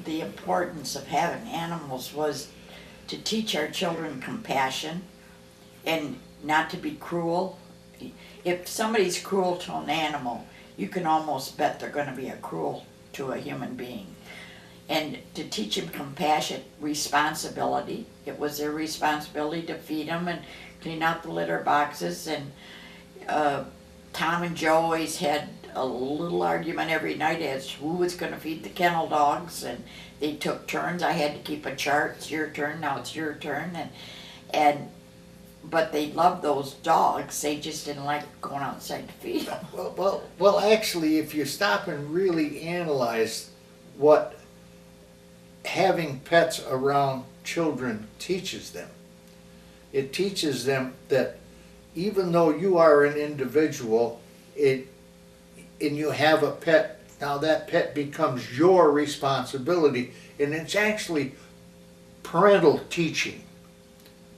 the importance of having animals was to teach our children compassion and not to be cruel. If somebody's cruel to an animal, you can almost bet they're going to be cruel to a human being. And to teach them compassion, responsibility. It was their responsibility to feed them and clean out the litter boxes. And Tom and Joe always had a little argument every night as to who was going to feed the kennel dogs, and they took turns. I had to keep a chart. It's your turn, now it's your turn, but they loved those dogs. They just didn't like going outside to feed them. Well, actually, if you stop and really analyze what having pets around children teaches them, it teaches them that even though you are an individual, and you have a pet, now that pet becomes your responsibility, and it's actually parental teaching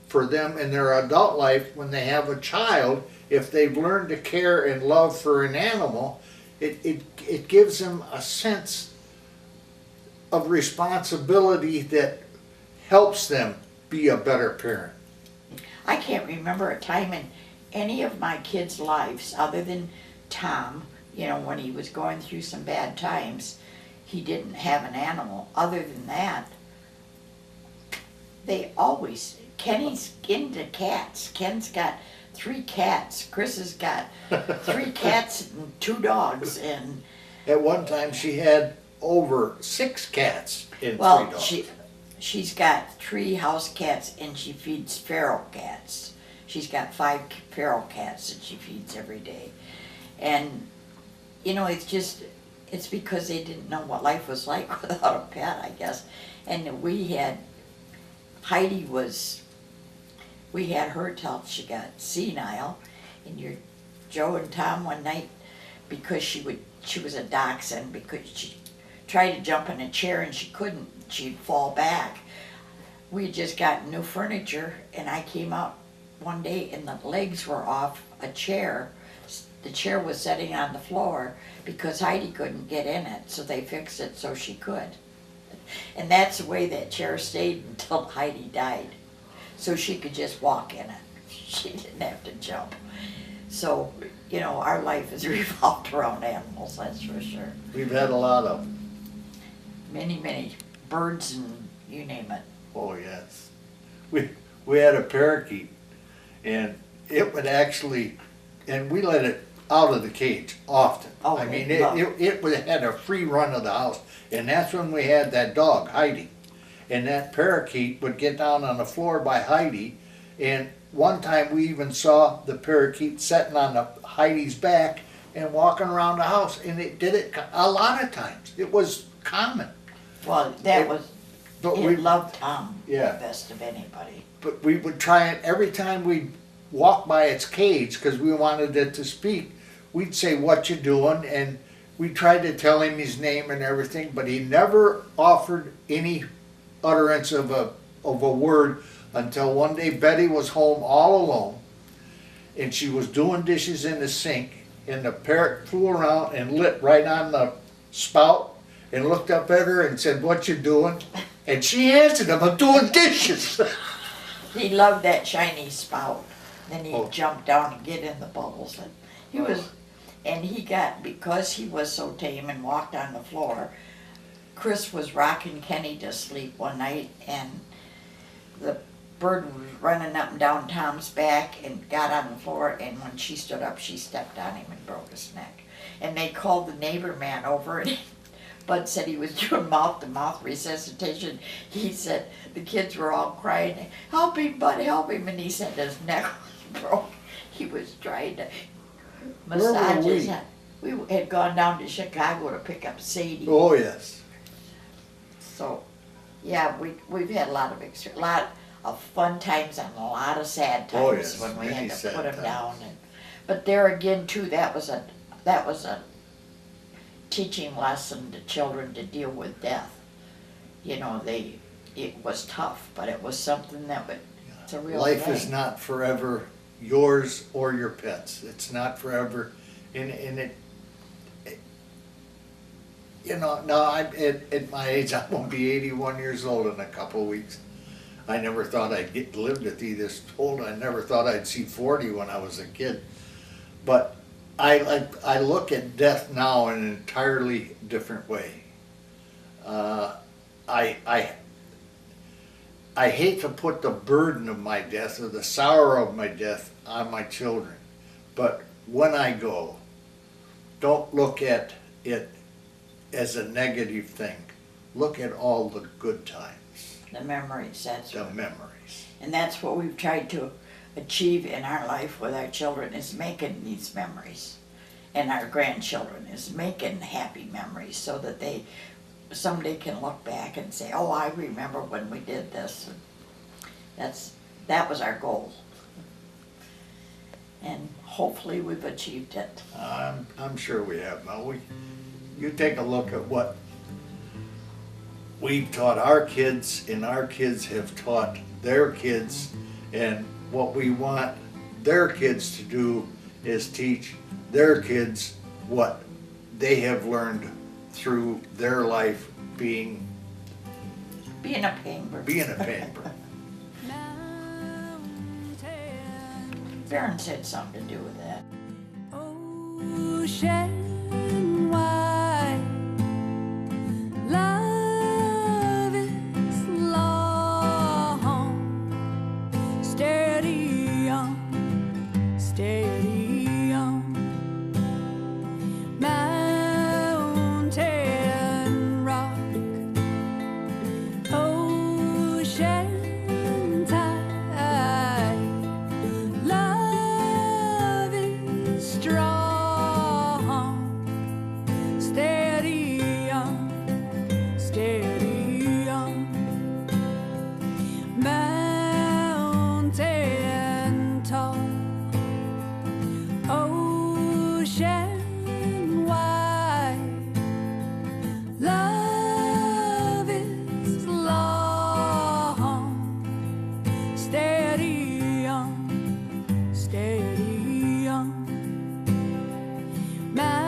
for them in their adult life. When they have a child, if they've learned to care and love for an animal, it gives them a sense of responsibility that helps them be a better parent. I can't remember a time in any of my kids' lives, other than Tom, when he was going through some bad times, he didn't have an animal. Other than that, they always, Kenny's into cats. Ken's got 3 cats. Chris has got 3 cats and 2 dogs. And At one time, she had over 6 cats and 3 well, dogs. she's got 3 house cats, and she feeds feral cats. She's got 5 feral cats that she feeds every day. And it's because they didn't know what life was like without a pet, I guess. And we had Heidi we had her till she got senile, and Joe and Tom one night, because she was a dachshund, because she tried to jump in a chair and she couldn't, she'd fall back. We had just gotten new furniture, and I came out one day and the legs were off a chair. The chair was sitting on the floor because Heidi couldn't get in it, so they fixed it so she could. And that's the way that chair stayed until Heidi died. So she could just walk in it. She didn't have to jump. So, our life is revolved around animals, that's for sure. We've had a lot of them. Many, many birds and you name it. Oh, yes. We had a parakeet, and it would actually, and we let it out of the cage often. Oh, I mean, they love it had a free run of the house, and that's when we had that dog, Heidi. And that parakeet would get down on the floor by Heidi, and one time we even saw the parakeet sitting on Heidi's back and walking around the house, and it did it a lot of times. It was common. Well, But it loved Tom Yeah. the best of anybody. But we would try it every time we'd walk by its cage, because we wanted it to speak. We'd say, "What you doing?" And we tried to tell him his name and everything, but he never offered any utterance of a word until one day Betty was home all alone, and she was doing dishes in the sink, and the parrot flew around and lit right on the spout and looked up at her and said, "What you doing?" And she answered him, "I'm doing dishes." He loved that shiny spout. Then he'd Oh. jump down and get in the bubbles. Because he was so tame and walked on the floor, Chris was rocking Kenny to sleep one night, and the bird was running up and down Tom's back and got on the floor, and when she stood up, she stepped on him and broke his neck. And they called the neighbor man over, and Bud said he was doing mouth-to-mouth resuscitation. He said the kids were all crying, "Help him, Bud, help him," and he said his neck was broke. He was trying to massage his head. We had gone down to Chicago to pick up Sadie. Oh, yes. So, yeah, we've had a lot of fun times and a lot of sad times Oh, yes, when we many had to sad put him times. down. But there again, too, that was a teaching lesson to children to deal with death. It was tough, but it was something it's a real Life thing. is not forever yours or your pets. It's not forever, and now at my age, I'm gonna be 81 years old in a couple of weeks. I never thought I'd live to be this old. I never thought I'd see 40 when I was a kid. But I look at death now in an entirely different way. I hate to put the burden of my death or the sorrow of my death on my children, but when I go, don't look at it as a negative thing. Look at all the good times, The memories, the memories. and that's what we've tried to achieve in our life with our children, is making these memories. And our grandchildren is making happy memories so that they someday can look back and say, "Oh, I remember when we did this." And that was our goal. And hopefully we've achieved it. I'm sure we have. Now, you take a look at what we've taught our kids, and our kids have taught their kids, and what we want their kids to do is teach their kids what they have learned through their life being Being a painter. paper. Parents had something to do with that. Ocean wide, love is long. Steady on, steady on. Mountain rock, ocean tide. Love is strong. my